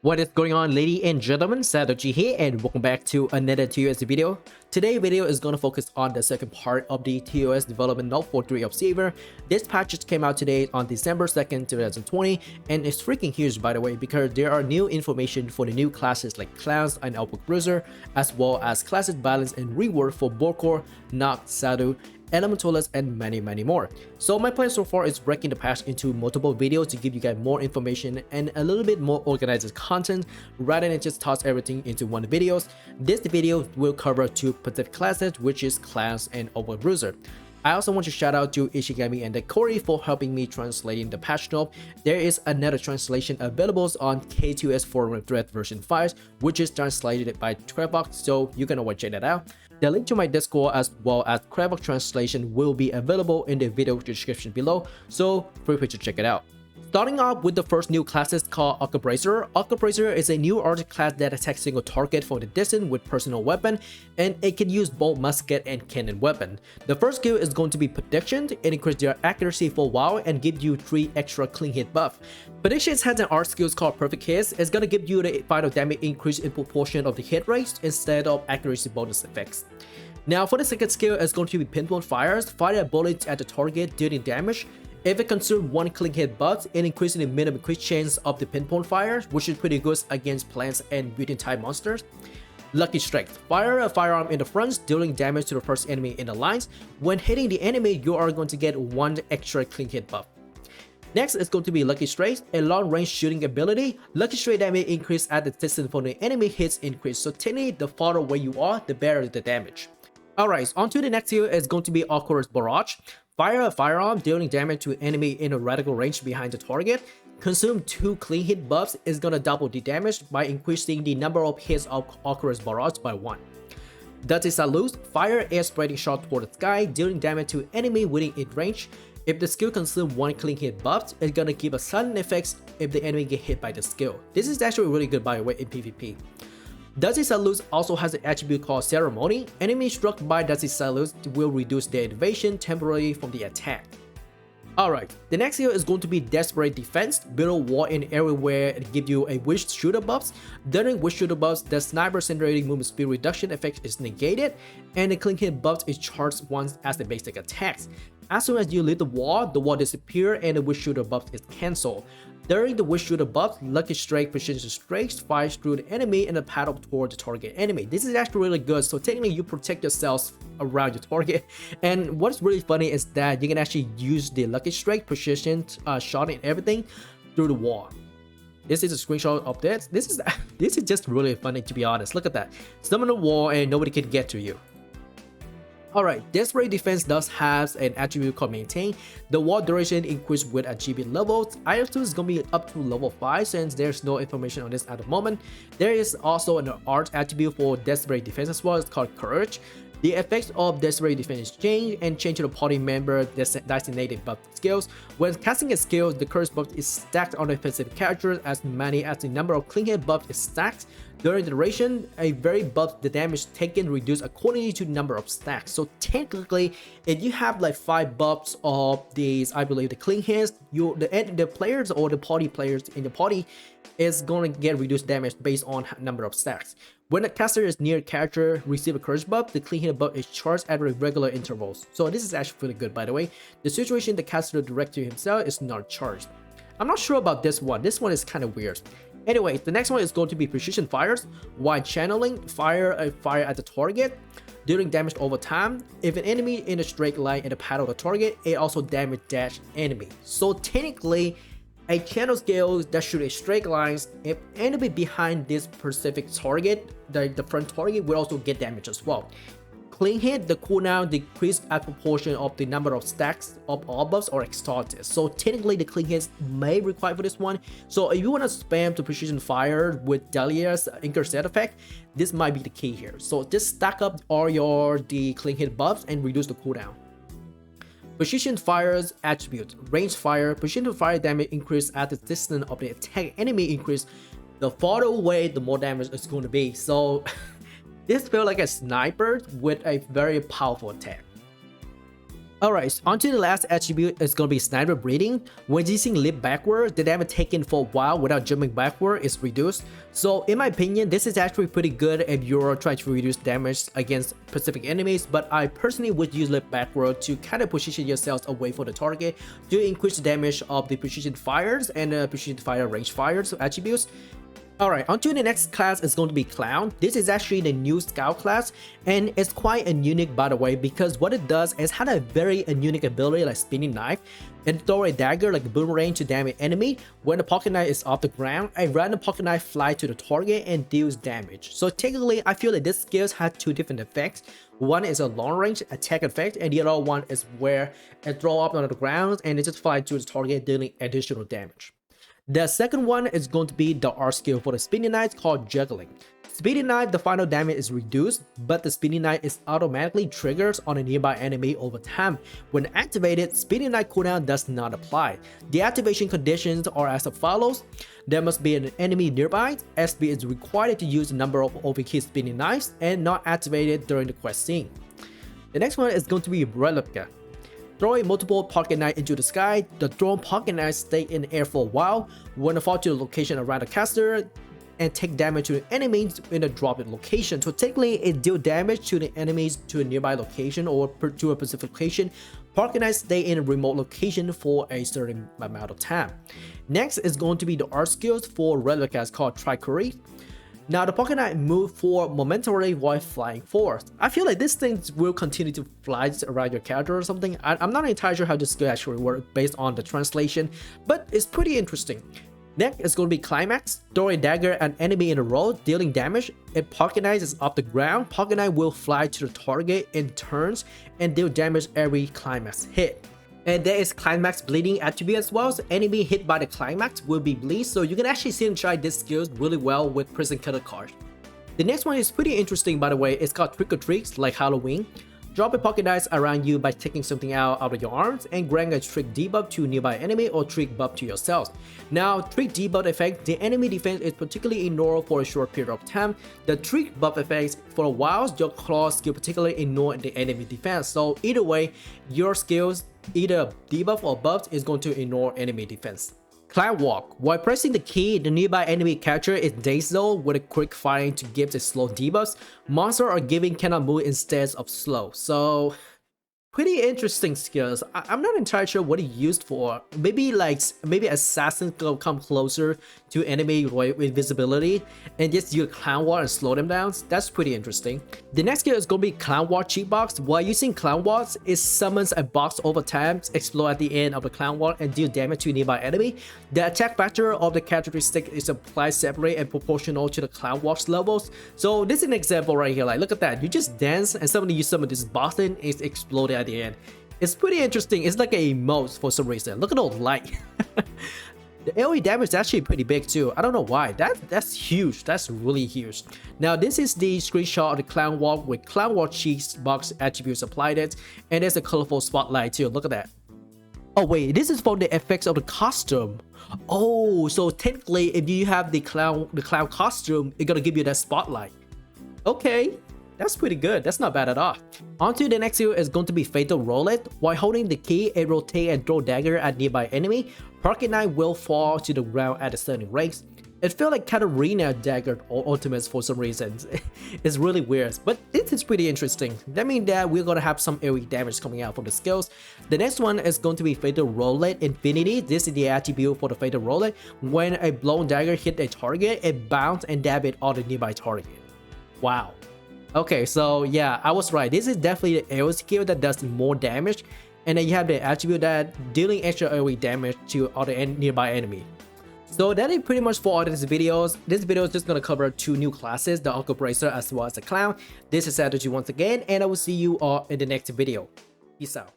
What is going on, ladies and gentlemen? Satoshi here, and welcome back to another TOS video. Today's video is going to focus on the second part of the TOS development note for 3 of Saber. This patch just came out today on December 2nd, 2020, and it's freaking huge, by the way, because there are new information for the new classes like Clowns and Arquebusier, as well as classes balance and reward for Borkor, Noct, Sadu, Elementalist, and many more. So my plan so far is breaking the patch into multiple videos to give you guys more information and a little bit more organized content rather than just toss everything into one video. This video will cover 2 specific classes, which is Clowns and Arquebusier. I also want to shout out to Ishigami and Corey for helping me translating the patch note. There is another translation available on K2S forum thread version 5, which is translated by Trebok, so you can always check that out. The link to my Discord as well as Trebok translation will be available in the video description below, so feel free to check it out. Starting off with the first new classes called Arquebusier. Arquebusier is a new archer class that attacks single target from the distance with personal weapon, and it can use both musket and cannon weapon. The first skill is going to be Prediction. It increases their accuracy for a while and gives you 3 extra clean hit buff. Prediction has an art skill called Perfect Hit. It's gonna give you the final damage increase in proportion of the hit rate instead of accuracy bonus effects. Now for the second skill, it's going to be Pinpoint Fires. Fire bullets at the target dealing damage. If it consumes 1 clean hit buff, it increases the minimum crit chance of the pinpoint fire, which is pretty good against plants and mutant type monsters. Lucky Strike. Fire a firearm in the front, dealing damage to the first enemy in the lines. When hitting the enemy, you are going to get 1 extra clean hit buff. Next is going to be Lucky Strike, a long range shooting ability. Lucky Strike damage increase as the distance from the enemy hits increase, so technically the farther away you are, the better the damage. Alright, on to the next skill is going to be Awkward Barrage. Fire a firearm, dealing damage to enemy in a radical range behind the target. Consume 2 clean hit buffs is gonna double the damage by increasing the number of hits of Awkward Barrage by 1. Dirty Salute. Fire air spreading shot toward the sky, dealing damage to enemy within its range. If the skill consumes 1 clean hit buff, it's gonna give a sudden effects if the enemy get hit by the skill. This is actually really good, by the way, in PvP. Dusty Salute also has an attribute called Ceremony. Enemies struck by Dusty Salute will reduce their evasion temporarily from the attack. Alright, the next skill is going to be Desperate Defense. Build a wall in everywhere and give you a wish shooter buffs. During wish shooter buffs, the sniper centering movement speed reduction effect is negated, and the clean hit buff is charged once as the basic attacks. As soon as you leave the wall disappears and the wish shooter buff is cancelled. During the wish shooter buff, Lucky Strike precision strikes fires through the enemy and a paddle toward the target enemy. This is actually really good, so technically you protect yourselves around your target. And what's really funny is that you can actually use the Lucky Strike precision shot and everything through the wall. This is a screenshot of this. This is just really funny, to be honest. Look at that. Summon a wall and nobody can get to you. Alright, Desperate Defense does have an attribute called Maintain. The wall duration increases with achievement levels. IL2 is going to be up to level 5 since there's no information on this at the moment. There is also an art attribute for Desperate Defense as well. It's called Courage. The effects of Desperate Defense change and change to the party member designated buff skills. When casting a skill, the Courage buff is stacked on the offensive characters as many as the number of clean hit buff is stacked. During the duration, a very buff the damage taken reduced accordingly to the number of stacks. So technically, if you have like 5 buffs of these, I believe the clean hits, the players or the party players in the party is going to get reduced damage based on number of stacks. When the caster is near character receive a courage buff, the clean hit buff is charged at regular intervals. So this is actually really good, by the way. The situation the caster direct to himself is not charged. I'm not sure about this one. This one is kind of weird. Anyway, the next one is going to be Precision Fires. While channeling, fire a fire at the target, dealing damage over time. If an enemy in a straight line in the path of the target, it also damage dash enemy. So technically, a channel skill that shoots a straight lines. If enemy behind this specific target, the front target will also get damage as well. Clean hit, the cooldown decreased as proportion of the number of stacks of all buffs or exalted. So technically the clean hits may require for this one. So if you want to spam to precision fire with Dahlia's intercept effect, this might be the key here. So just stack up all the clean hit buffs and reduce the cooldown. Precision Fire's attribute. Range fire. Precision fire damage increase as the distance of the attack enemy increase. The farther away, the more damage it's going to be. So this feels like a sniper with a very powerful attack. Alright, on to the last attribute is going to be sniper breathing. When using leap backward, the damage taken for a while without jumping backward is reduced. So in my opinion, this is actually pretty good if you're trying to reduce damage against specific enemies, but I personally would use leap backward to kind of position yourselves away from the target to increase the damage of the precision fires and precision fire range fires attributes. Alright, onto the next class is going to be Clown. This is actually the new scout class, and it's quite unique by the way, because what it does is had a very unique ability like spinning knife and throw a dagger like a boomerang to damage enemy. When the pocket knife is off the ground, a random pocket knife flies to the target and deals damage. So technically, I feel that this skills has two different effects. One is a long range attack effect, and the other one is where it throw up on the ground and it just flies to the target dealing additional damage. The second one is going to be the art skill for the spinning knife called juggling. Spinning knife, the final damage is reduced, but the spinning knife is automatically triggers on a nearby enemy over time. When activated, spinning knife cooldown does not apply. The activation conditions are as follows. There must be an enemy nearby, SB is required to use a number of overkill spinning knives, and not activated during the quest scene. The next one is going to be replica. Throwing multiple pocket knife into the sky, the thrown pocket knife stay in the air for a while. When it fall to the location around the caster and take damage to the enemies in a dropped location. So technically it deal damage to the enemies to a nearby location or to a specific location. Pocket knife stay in a remote location for a certain amount of time. Next is going to be the art skills for replicas called Trickery. Now the pocket knife move forward momentarily while flying forward. I feel like this thing will continue to fly around your character or something. I'm not entirely sure how this skill actually works based on the translation, but it's pretty interesting. Next is going to be Climax. Throw a dagger at an enemy in a row, dealing damage. If pocket knife is off the ground, pocket knife will fly to the target in turns and deal damage every climax hit. And there is Climax Bleeding attribute as well, so enemy hit by the Climax will be bleed, so you can actually see and try this skill really well with Prison Cutter card. The next one is pretty interesting by the way, it's called Trick or Treats like Halloween. Drop a pocket knife around you by taking something out of your arms and grant a trick debuff to a nearby enemy or trick buff to yourself. Now, trick debuff effect, the enemy defense is particularly ignored for a short period of time. The trick buff effects, for a while, your claw skill particularly ignore the enemy defense. So either way, your skills, either debuff or buff, is going to ignore enemy defense. Cloud Walk. While pressing the key, the nearby enemy character is dazed with a quick firing to give the slow debuffs. Monsters are given cannot move instead of slow. So pretty interesting skills. I'm not entirely sure what it's used for. Maybe assassins come closer to enemy with invisibility and just use Clown Walk and slow them down. That's pretty interesting. The next skill is going to be Clown Walk Cheat Box. While using Clown Walks, it summons a box over time, explode at the end of the Clown Walk and deal damage to a nearby enemy. The attack factor of the characteristic is applied separately and proportional to the Clown Walk's levels. So this is an example right here. Like look at that. You just dance and suddenly you summon this box and it's exploded at the end. It's pretty interesting. It's like a emote for some reason. Look at all the light. The AoE damage is actually pretty big too. I don't know why. That's huge. That's really huge. Now this is the screenshot of the Clown Walk with Clown Walk Cheat Box attributes applied it, and there's a colorful spotlight too. Look at that. Oh wait, this is for the effects of the costume. Oh, so technically if you have the clown costume, it's gonna give you that spotlight. Okay. That's pretty good. That's not bad at all. On to the next skill is going to be Fatal Roulette. While holding the key, it rotate and throw dagger at nearby enemy. Pocket knife will fall to the ground at a certain rate. It feels like Katarina dagger or ultimates for some reason. It's really weird, but it is pretty interesting. That means that we're gonna have some AoE damage coming out from the skills. The next one is going to be Fatal Roulette Infinity. This is the attribute for the Fatal Roulette. When a blown dagger hit a target, it bounces and dab it on the nearby target. Wow. Okay, so yeah, I was right. This is definitely the AoE skill that does more damage, and then you have the attribute that dealing extra AoE damage to other nearby enemy. So that is pretty much for all these videos. This video is just gonna cover 2 new classes, the Arquebusier as well as the Clown. This is Strategy once again, and I will see you all in the next video. Peace out.